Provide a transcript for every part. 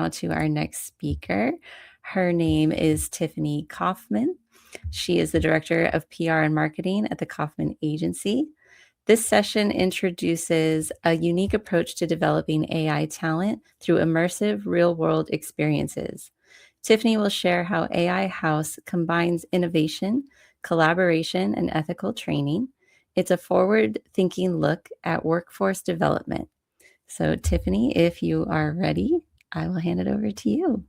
now to our next speaker. Her name is Tiffany Coffman. She is the Director of PR and Marketing at the Coffman Agency. This session introduces a unique approach to developing AI talent through immersive real-world experiences. Tiffany will share how AI House combines innovation, collaboration, and ethical training. It's a forward-thinking look at workforce development. So, Tiffany, if you are ready, I will hand it over to you.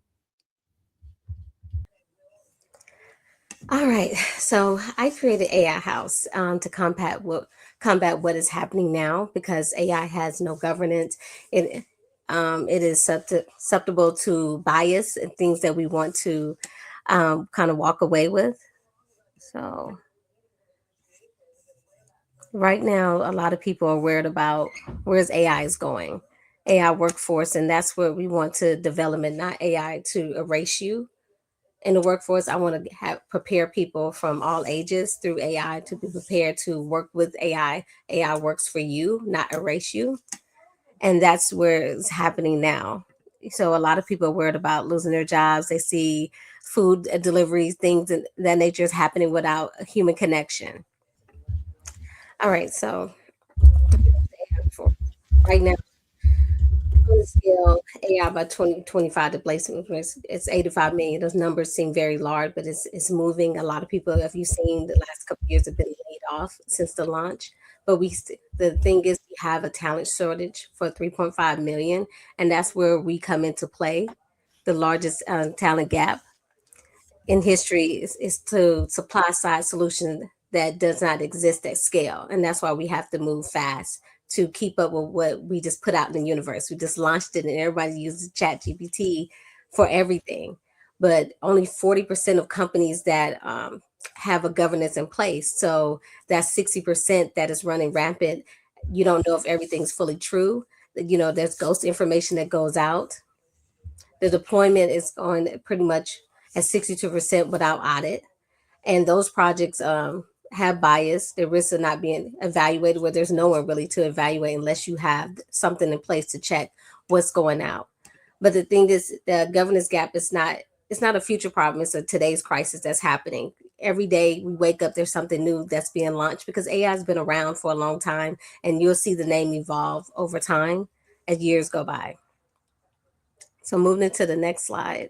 All right, so I created AI House to combat what is happening now because AI has no governance. It is susceptible to bias and things that we want to kind of walk away with. So right now, a lot of people are worried about where's AI is going, AI workforce, and that's where we want to development, not AI to erase you in the workforce. I want to prepare people from all ages through AI to be prepared to work with AI. AI works for you, not erase you. And that's where it's happening now. So a lot of people are worried about losing their jobs. They see food deliveries, things of that nature is happening without a human connection. All right, so right now, on the scale AI by 2025 displacement it's 85 million. Those numbers seem very large, but it's moving. A lot of people, if you've seen, the last couple of years have been laid off since the launch. But the thing is, we have a talent shortage for 3.5 million, and that's where we come into play. The largest talent gap in history is to supply side solution that does not exist at scale. And that's why we have to move fast to keep up with what we just put out in the universe. We just launched it and everybody uses Chat GPT for everything. But only 40% of companies that have a governance in place. So that's 60% that is running rampant. You don't know if everything's fully true. There's ghost information that goes out. The deployment is on pretty much at 62% without audit. And those projects have bias. The risks of not being evaluated, where there's no one really to evaluate unless you have something in place to check what's going out. But the thing is, the governance gap is not, it's not a future problem. It's a today's crisis that's happening. Every day we wake up, there's something new that's being launched because AI has been around for a long time, and you'll see the name evolve over time as years go by. So moving into the next slide.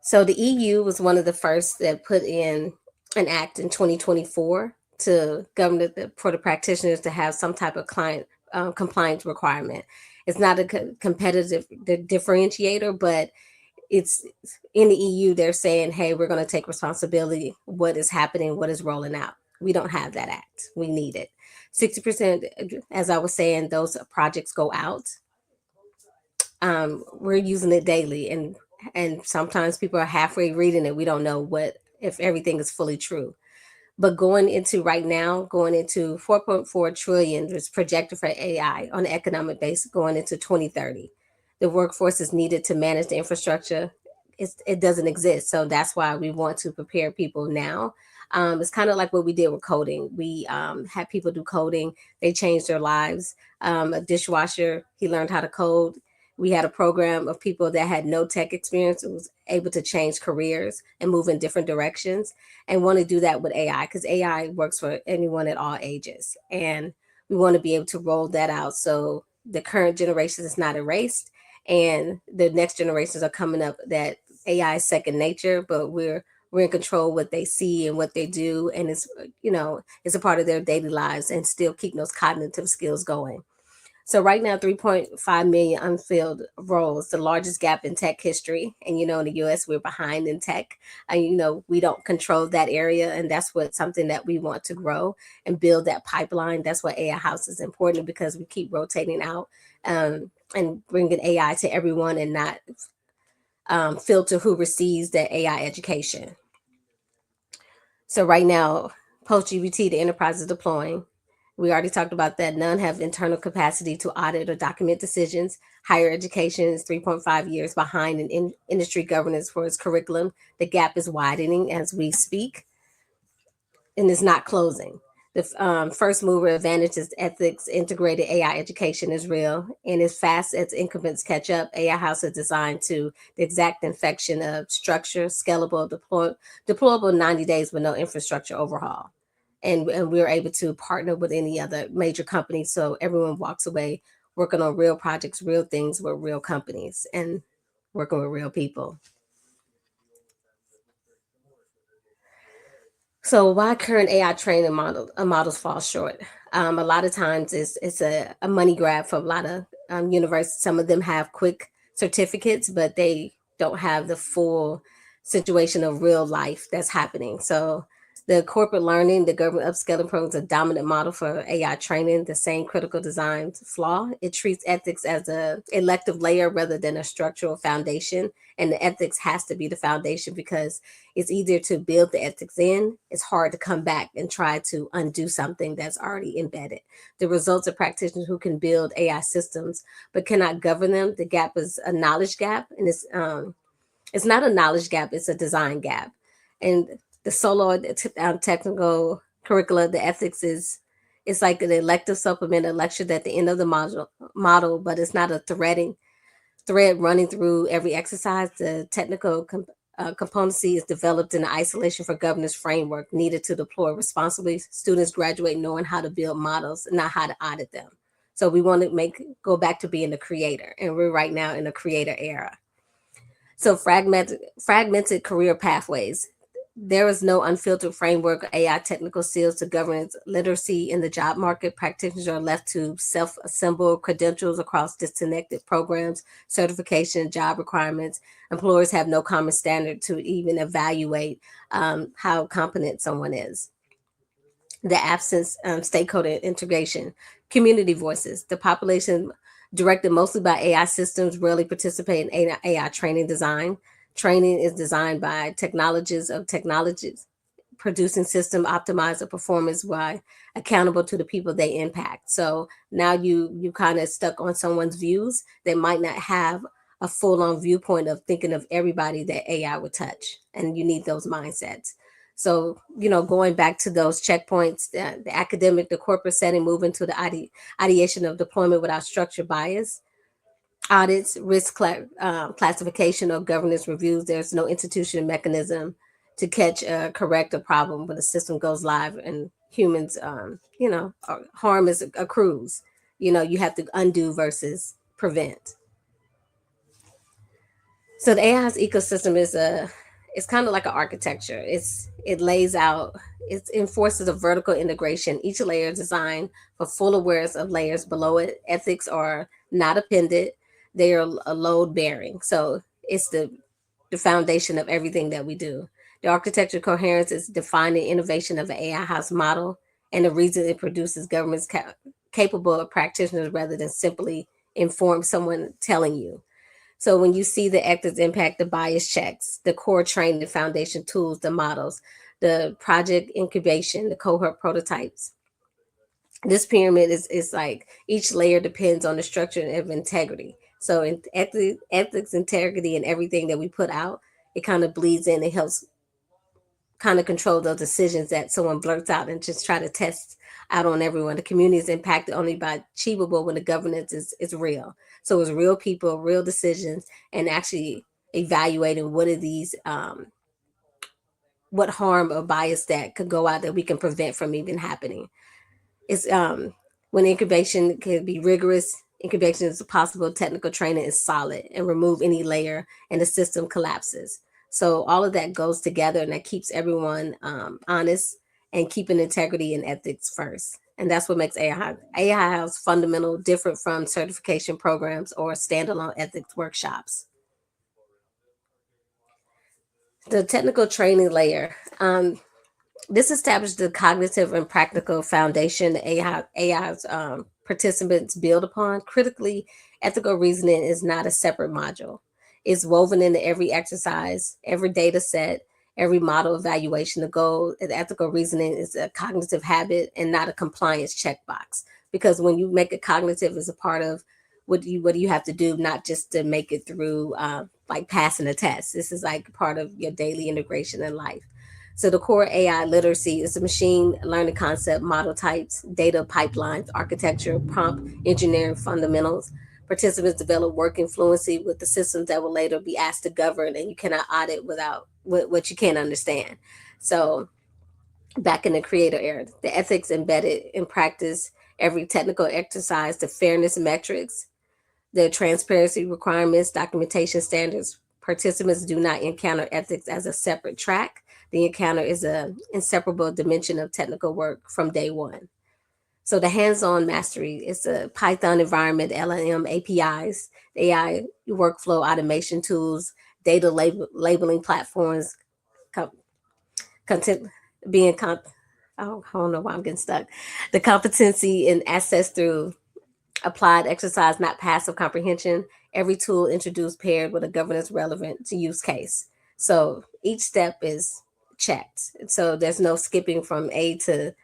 So the EU was one of the first that put in an act in 2024 to govern for the practitioners to have some type of client compliance requirement. It's not a competitive differentiator, but it's in the EU. They're saying, hey, we're going to take responsibility. What is happening? What is rolling out? We don't have that act. We need it. 60%, as I was saying, those projects go out. We're using it daily, and sometimes people are halfway reading it. We don't know what if everything is fully true. But going into right now, going into 4.4 trillion is projected for AI on an economic base going into 2030. The workforce is needed to manage the infrastructure. It doesn't exist. So that's why we want to prepare people now. It's kind of like what we did with coding. We had people do coding. They changed their lives. A dishwasher, he learned how to code. We had a program of people that had no tech experience and was able to change careers and move in different directions, and want to do that with AI because AI works for anyone at all ages. And we want to be able to roll that out so the current generation is not erased and the next generations are coming up that AI is second nature, but we're in control of what they see and what they do, and it's a part of their daily lives and still keeping those cognitive skills going. So right now, 3.5 million unfilled roles, the largest gap in tech history. And in the US, we're behind in tech. And we don't control that area. And that's something that we want to grow and build that pipeline. That's why AI House is important, because we keep rotating out and bringing AI to everyone and not filter who receives that AI education. So right now, post-GBT, the enterprise is deploying. We already talked about that. None have internal capacity to audit or document decisions. Higher education is 3.5 years behind in industry governance for its curriculum. The gap is widening as we speak, and it's not closing. The first mover advantage is ethics. Integrated AI education is real. And as fast as incumbents catch up, AI House is designed to the exact infection of structure, scalable, deployable in 90 days with no infrastructure overhaul. And we're able to partner with any other major company. So everyone walks away working on real projects, real things with real companies and working with real people. So why current AI training models fall short? A lot of times it's a money grab for a lot of universities. Some of them have quick certificates, but they don't have the full situation of real life that's happening. So the corporate learning, the government upskilling program is a dominant model for AI training. The same critical design flaw. It treats ethics as a elective layer rather than a structural foundation. And the ethics has to be the foundation because it's easier to build the ethics in. It's hard to come back and try to undo something that's already embedded. The results of practitioners who can build AI systems but cannot govern them. The gap is a knowledge gap, and it's not a knowledge gap; it's a design gap. And the technical curricula, the ethics is it's like an elective supplement, a lecture at the end of the model, but it's not a thread running through every exercise. The technical componency is developed in the isolation for governance framework needed to deploy responsibly. Students graduate knowing how to build models, not how to audit them. So we want to go back to being a creator, and we're right now in a creator era. So fragmented career pathways. There is no unfiltered framework or AI technical skills to governance literacy in the job market. Practitioners are left to self-assemble credentials across disconnected programs, certification, job requirements. Employers have no common standard to even evaluate how competent someone is. The absence stakeholder integration, community voices. The population directed mostly by AI systems rarely participate in AI training design. Training is designed by technologies producing system optimize the performance while accountable to the people they impact. So now you kind of stuck on someone's views. They might not have a full on viewpoint of thinking of everybody that AI would touch, and you need those mindsets. So going back to those checkpoints, the academic, the corporate setting, moving to the ideation of deployment without structure bias, audits, classification, or governance reviews. There's no institutional mechanism to catch, correct a problem when the system goes live and humans, harm is accrues. You have to undo versus prevent. So the AI's ecosystem is it's kind of like an architecture. It lays out, it enforces a vertical integration. Each layer is designed for full awareness of layers below it. Ethics are not appended; they are a load bearing. So it's the foundation of everything that we do. The architecture coherence is defining innovation of an AI house model, and the reason it produces governments capable of practitioners rather than simply inform someone telling you. So when you see the actors impact, the bias checks, the core training, the foundation tools, the models, the project incubation, the cohort prototypes. This pyramid is like each layer depends on the structure of integrity. So in ethics, integrity, and everything that we put out, it kind of bleeds in. It helps kind of control those decisions that someone blurts out and just try to test out on everyone. The community is impacted only by achievable when the governance is real. So it's real people, real decisions, and actually evaluating what are these, what harm or bias that could go out that we can prevent from even happening. It's when incubation can be rigorous. Incubation is possible. Technical training is solid and remove any layer, and the system collapses. So all of that goes together, and that keeps everyone honest and keeping integrity and ethics first. And that's what makes AI House fundamental, different from certification programs or standalone ethics workshops. The technical training layer. This established the cognitive and practical foundation the AI's participants build upon. Critically, ethical reasoning is not a separate module. It's woven into every exercise, every data set, every model evaluation. The goal of ethical reasoning is a cognitive habit and not a compliance checkbox. Because when you make it cognitive as a part of what do you have to do, not just to make it through like passing a test. This is like part of your daily integration in life. So the core AI literacy is a machine learning concept, model types, data pipelines, architecture, prompt engineering fundamentals. Participants develop working fluency with the systems that will later be asked to govern, and you cannot audit without what you can't understand. So back in the creator era, the ethics embedded in practice, every technical exercise, the fairness metrics, the transparency requirements, documentation standards. Participants do not encounter ethics as a separate track. The encounter is an inseparable dimension of technical work from day one. So the hands-on mastery is a Python environment, LLM APIs, AI workflow automation tools, data labeling platforms, content being oh, I don't know why I'm getting stuck. The competency and access through applied exercise, not passive comprehension. Every tool introduced paired with a governance relevant to use case. So each step is checked. So there's no skipping from A to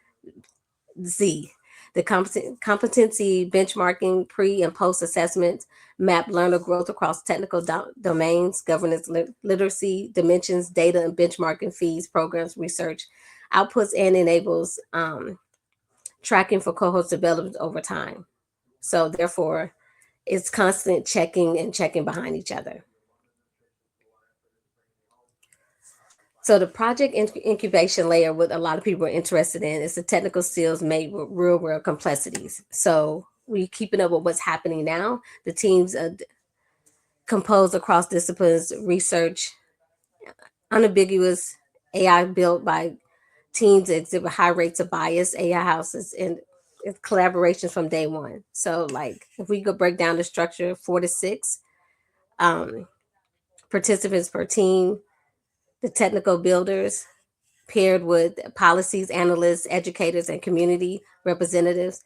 Z. The competency benchmarking, pre and post assessment, map learner growth across technical domains, governance literacy, dimensions, data and benchmarking fees, programs, research, outputs, and enables tracking for cohorts developed over time. So therefore, it's constant checking and checking behind each other. So the project incubation layer, what a lot of people are interested in, is the technical skills made with real world complexities. So we keeping up with what's happening now. The teams composed across disciplines, research, unambiguous AI built by teams that exhibit high rates of bias, AI houses, and collaborations from day one. So like if we could break down the structure, 4 to 6 um, participants per team, the technical builders paired with policies, analysts, educators, and community representatives.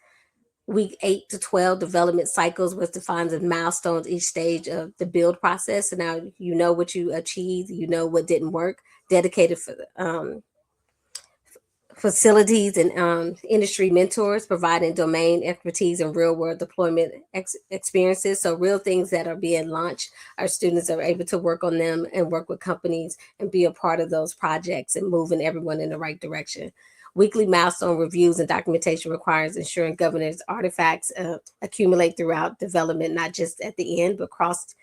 Week 8 to 12 development cycles, which defines as milestones each stage of the build process. So now you know what you achieved, you know what didn't work. Dedicated for facilities and industry mentors providing domain expertise and real world deployment experiences. So real things that are being launched, our students are able to work on them and work with companies and be a part of those projects and moving everyone in the right direction. Weekly milestone reviews and documentation requires ensuring governance artifacts accumulate throughout development, not just at the end, but cross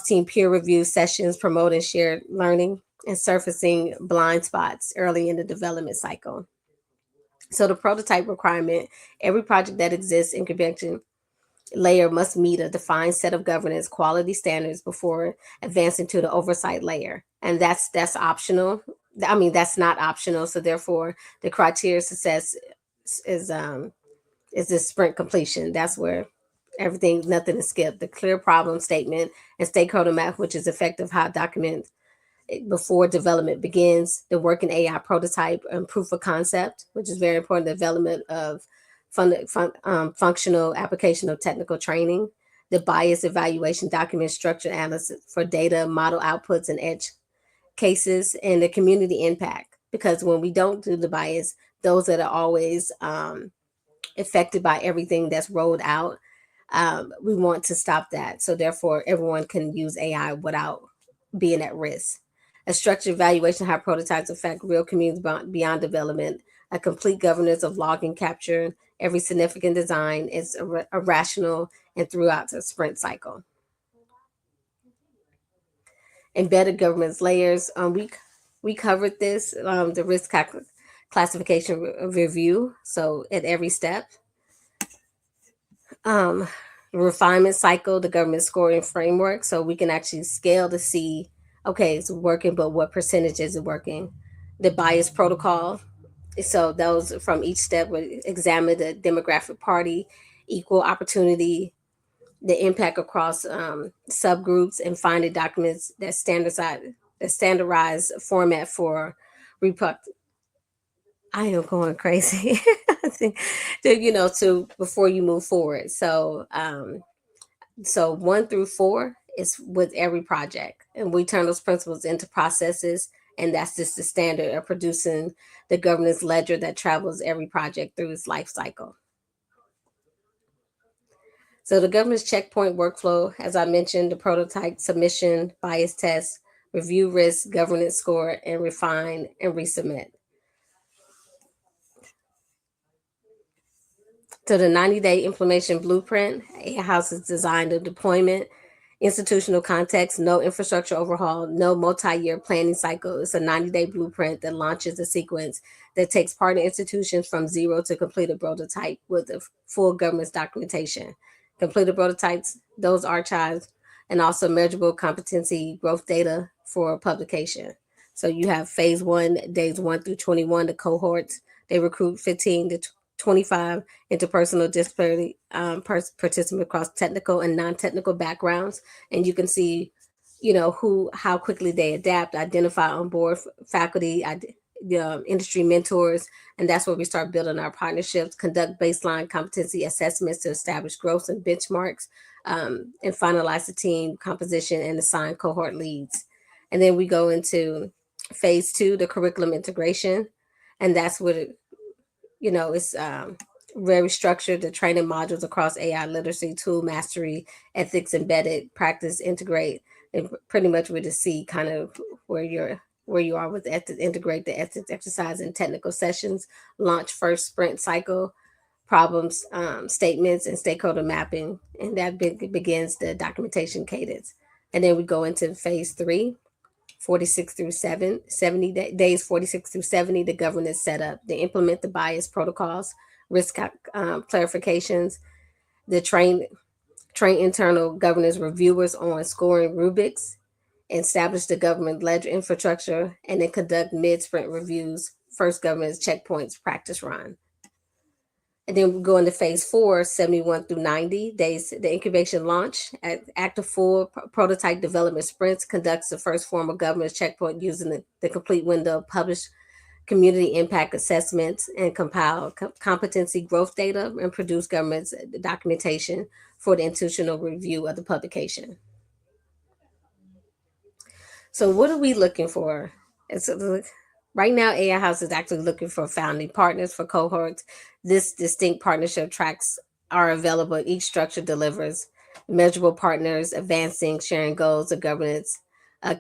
team peer review sessions, promoting shared learning and surfacing blind spots early in the development cycle. So the prototype requirement, every project that exists in convention layer must meet a defined set of governance quality standards before advancing to the oversight layer. And that's optional. I mean, that's not optional. So therefore the criteria success is the sprint completion. That's where everything, nothing is skipped. The clear problem statement and stakeholder map, which is effective how document before development begins, the working AI prototype and proof of concept, which is very important, development of functional application of technical training, the bias evaluation document structure analysis for data, model outputs, and edge cases, and the community impact. Because when we don't do the bias, those that are always affected by everything that's rolled out, we want to stop that. So therefore, everyone can use AI without being at risk. A structured evaluation how prototypes affect real communities beyond development. A complete governance of logging capture. Every significant design is a rational and throughout the sprint cycle. Embedded governance layers. We covered this, the risk classification review. So at every step, um, refinement cycle, the government scoring framework, so we can actually scale to see, okay, it's working, but what percentage is it working? The bias protocol, so those from each step would examine the demographic party, equal opportunity, the impact across subgroups, and finding documents that standardized format for report. I am going crazy. I think to before you move forward. So 1 through 4 is with every project, and we turn those principles into processes, and that's just the standard of producing the governance ledger that travels every project through its life cycle. So the governance checkpoint workflow, as I mentioned, the prototype, submission, bias test, review risk, governance score, and refine and resubmit. So the 90-day implementation blueprint, AI House is designed to deployment, institutional context, no infrastructure overhaul, no multi-year planning cycle. It's a 90-day blueprint that launches a sequence that takes partner institutions from zero to complete a prototype with a full governance documentation. Completed prototypes, those archives, and also measurable competency growth data for publication. So you have phase one, days 1 through 21, the cohorts. They recruit 15 to 25 interpersonal disability participants across technical and non-technical backgrounds, and you can see, how quickly they adapt, identify on board faculty, industry mentors, and that's where we start building our partnerships, conduct baseline competency assessments to establish growth and benchmarks, and finalize the team composition and assign cohort leads. And then we go into phase two, the curriculum integration, and that's what it's very structured. The training modules across AI literacy, tool mastery, ethics embedded, practice integrate, and pretty much we just see kind of where you are with ethics, integrate the ethics exercise and technical sessions, launch first sprint cycle, problems, statements, and stakeholder mapping, and that begins the documentation cadence. And then we go into phase three, 46 through 70 days, 46 through 70, the governance setup. They implement the bias protocols, risk clarifications, the train internal governance reviewers on scoring rubrics, establish the government ledger infrastructure, and then conduct mid-sprint reviews, first governance checkpoints practice run. And then we go into phase four, 71 through 90 days, the incubation launch. At active full prototype development sprints conducts the first formal governance checkpoint using the complete window, publish community impact assessments, and compile competency growth data and produce government's documentation for the institutional review of the publication. So what are we looking for? It's right now AI House is actually looking for founding partners for cohorts. This distinct partnership tracks are available. Each structure delivers measurable partners, advancing, sharing goals of governance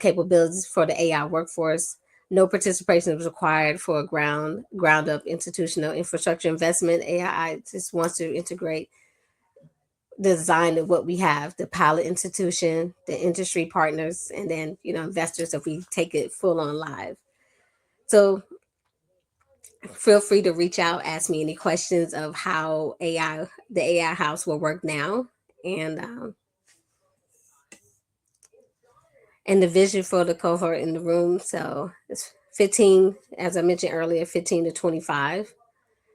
capabilities for the AI workforce. No participation is required for a ground up institutional infrastructure investment. AI just wants to integrate the design of what we have, the pilot institution, the industry partners, and then investors if we take it full on live. So feel free to reach out, ask me any questions of how the AI house will work now, and and the vision for the cohort in the room. So it's 15, as I mentioned earlier, 15 to 25.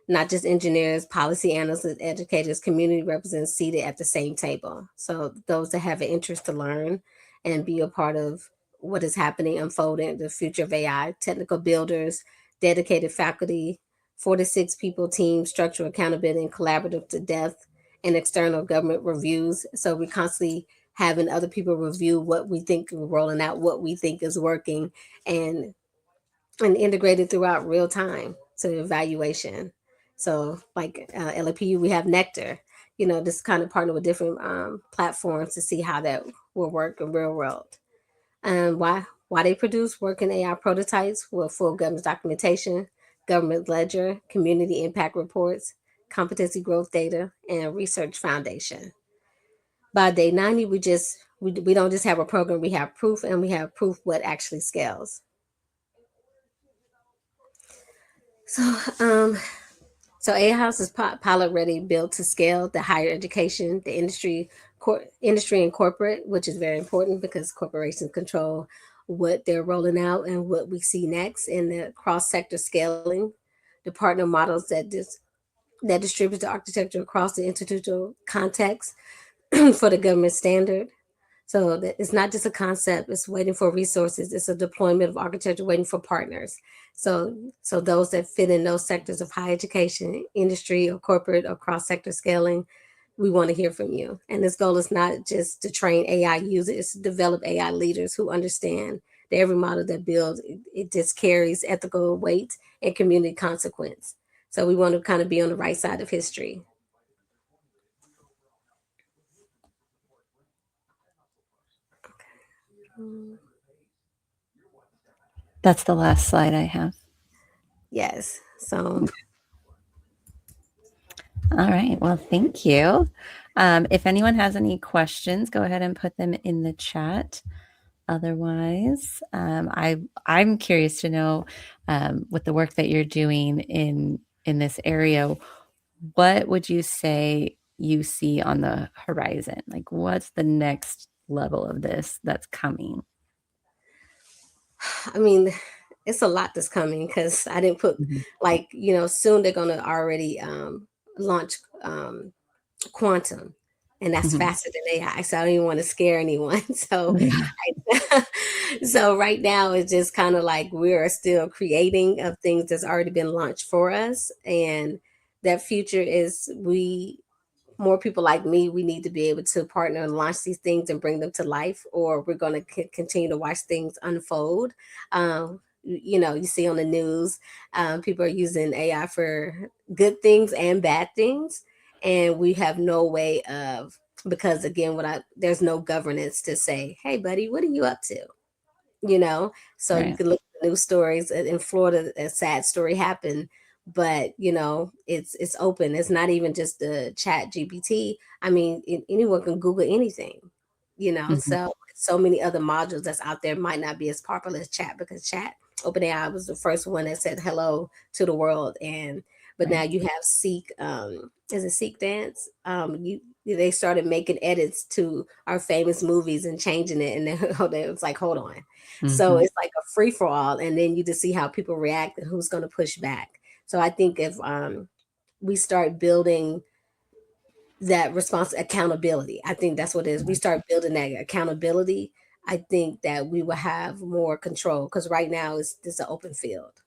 Not just engineers, policy analysts, educators, community representatives seated at the same table. So those that have an interest to learn and be a part of what is happening, unfolding, the future of AI, technical builders, dedicated faculty, 4 to 6 people team, structural accountability, and collaborative to depth, and external government reviews. So we're constantly having other people review what we think we're rolling out, what we think is working, and integrated throughout real time. So evaluation. So like LAPU, we have Nectar. This kind of partner with different platforms to see how that will work in real world. And why they produce working AI prototypes with full government documentation, government ledger, community impact reports, competency growth data, and research foundation. By day 90, we don't just have a program, we have proof, and we have proof what actually scales. So, so A House is pilot ready, built to scale the higher education, the industry and corporate, which is very important because corporations control what they're rolling out and what we see next in the cross sector scaling, the partner models that distribute the architecture across the institutional context for the government standard. So that it's not just a concept, it's waiting for resources. It's a deployment of architecture waiting for partners. So those that fit in those sectors of higher education, industry or corporate or cross sector scaling, we want to hear from you. And this goal is not just to train AI users, it's to develop AI leaders who understand that every model that builds, it just carries ethical weight and community consequence. So we want to kind of be on the right side of history. That's the last slide I have. Yes. So All right. Well, thank you. If anyone has any questions, go ahead and put them in the chat. Otherwise, I'm curious to know, with the work that you're doing in this area, what would you say you see on the horizon? Like, what's the next level of this that's coming? I mean, it's a lot that's coming because I didn't put Mhm. like, soon they're gonna already launch quantum, and that's Mhm. faster than AI. So I don't even want to scare anyone. So Yeah. so right now it's just kind of like we are still creating of things that's already been launched for us. And that future is we more people like me, we need to be able to partner and launch these things and bring them to life, or we're going to continue to watch things unfold. You see on the news, people are using AI for good things and bad things, and we have no way of, because again, there's no governance to say, hey, buddy, what are you up to? So you Right. can look at the news stories in Florida. A sad story happened, but it's open. It's not even just the chat GPT. I mean, anyone can Google anything. Mhm. So many other modules that's out there might not be as popular as chat, because chat OpenAI was the first one that said hello to the world. And but now Right. you have Seek, is it Seek Dance? You They started making edits to our famous movies and changing it, and then it was like, hold on. So Mhm. it's like a free for all, and then you just see how people react and who's going to push back. So I think if we start building that response accountability, I think that's what it is. We start building that accountability. I think that we will have more control, because right now it's an open field.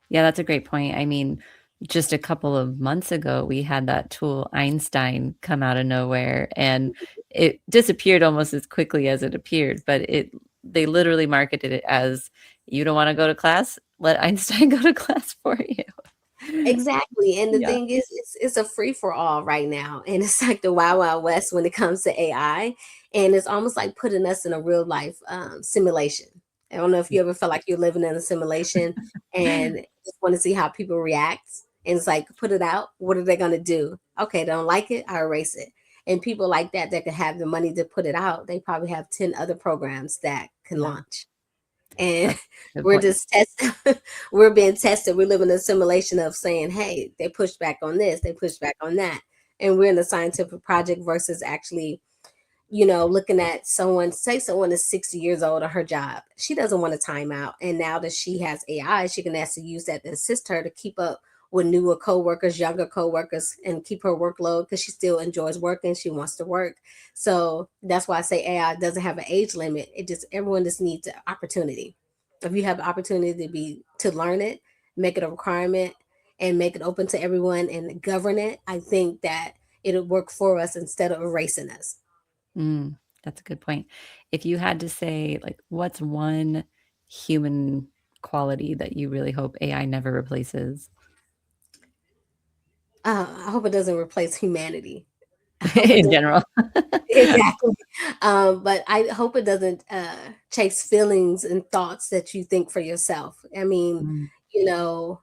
Yeah, that's a great point. I mean, just a couple of months ago, we had that tool Einstein come out of nowhere and it disappeared almost as quickly as it appeared, but they literally marketed it as you don't want to go to class, let Einstein go to class for you. Exactly, and the Yeah. thing is, it's a free for all right now, and it's like the wild wild west when it comes to AI, and it's almost like putting us in a real life simulation. I don't know if you ever felt like you're living in a simulation and just want to see how people react, and it's like, put it out. What are they going to do? Okay, they don't like it, I erase it. And people like that could have the money to put it out, they probably have 10 other programs that can Yeah, launch. And that's a good we're point. just tested. We're being tested. We're living in a simulation of saying, hey, they pushed back on this, they pushed back on that. And we're in a scientific project versus actually, looking at someone, say someone is 60 years old at her job. She doesn't want a timeout. And now that she has AI, she can actually use that to assist her to keep up with newer coworkers, younger coworkers, and keep her workload, because she still enjoys working. She wants to work. So that's why I say AI doesn't have an age limit. Everyone just needs an opportunity. If you have the opportunity to learn it, make it a requirement, and make it open to everyone and govern it, I think that it'll work for us instead of erasing us. Mm, that's a good point. If you had to say, like, what's one human quality that you really hope AI never replaces I hope it doesn't replace humanity. I hope it in doesn't. general? Exactly. But I hope it doesn't chase feelings and thoughts that you think for yourself. I mean, Mm, you know,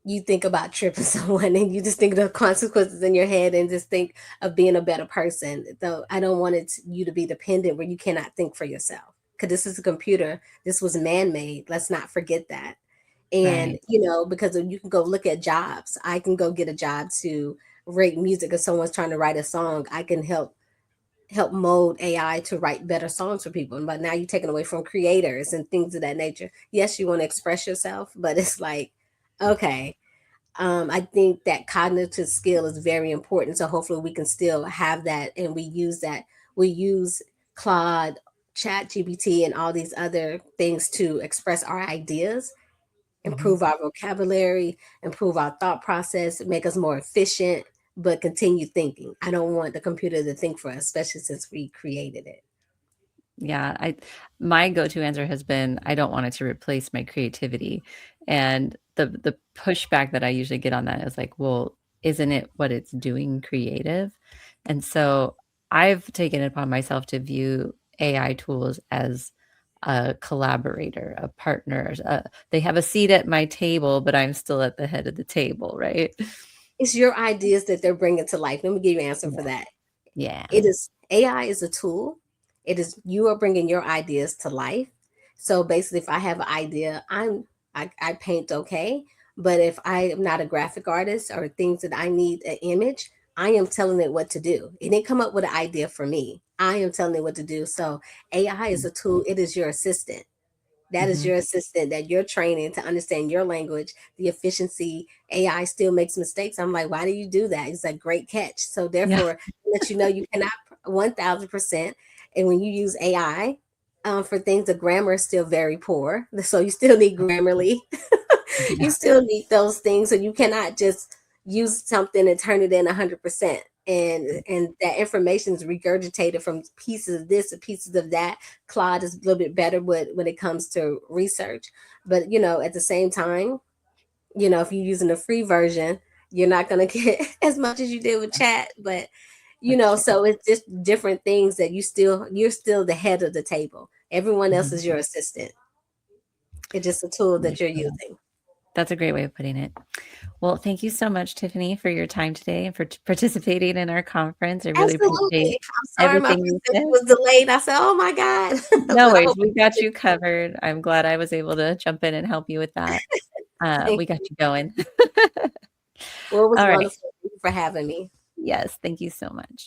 you think about tripping someone and you just think of the consequences in your head and just think of being a better person. Though I don't want you to be dependent where you cannot think for yourself. Because this is a computer. This was man made. Let's not forget that. And right. because you can go look at jobs. I can go get a job to rate music. If someone's trying to write a song, I can help mold AI to write better songs for people. But now you're taking away from creators and things of that nature. Yes, you want to express yourself, but it's like, okay. I think that cognitive skill is very important. So hopefully we can still have that, and we use that. We use Claude, Chat GPT, and all these other things to express our ideas, Mhm. improve our vocabulary, improve our thought process, make us more efficient, but continue thinking. I don't want the computer to think for us, especially since we created it. Yeah, my go-to answer has been I don't want it to replace my creativity. And the pushback that I usually get on that is like, well, isn't it what it's doing creative? And so I've taken it upon myself to view AI tools as a collaborator, a partner. They have a seat at my table, but I'm still at the head of the table, right? It's your ideas that they're bringing to life. Let me give you an answer Yeah. for that. Yeah. It is AI is a tool. It is you are bringing your ideas to life. So basically, if I have an idea, I paint okay, but if I am not a graphic artist or things that I need an image, I am telling it what to do. It didn't come up with an idea for me. I am telling it what to do. So AI is a tool. It is your assistant. That is Mhm. your assistant that you're training to understand your language, the efficiency. AI still makes mistakes. I'm like, why do you do that? It's a great catch. So Yeah. therefore, let you know you cannot 1000%. And when you use AI for things, the grammar is still very poor. So you still need Grammarly. You Yeah. still need those things. So you cannot just use something and turn it in 100%. And that information is regurgitated from pieces of this and pieces of that. Claude is a little bit better when it comes to research, but at the same time, if you're using the free version, you're not going to get as much as you did with chat. But That's true. so it's just different things that you're still the head of the table. Everyone else Mhm. is your assistant. It's just a tool that you're Yeah. using. That's a great way of putting it. Well, thank you so much, Tiffany, for your time today and for participating in our conference. I really appreciate Absolutely. I'm sorry my everything you said. presentation was delayed. I said, oh my God. No But I worries. hope We got you covered. I'm glad I was able to jump in and help you with that. thank We got you. you going. Well, it was All right. wonderful. Thank you for having me. Yes. Thank you so much.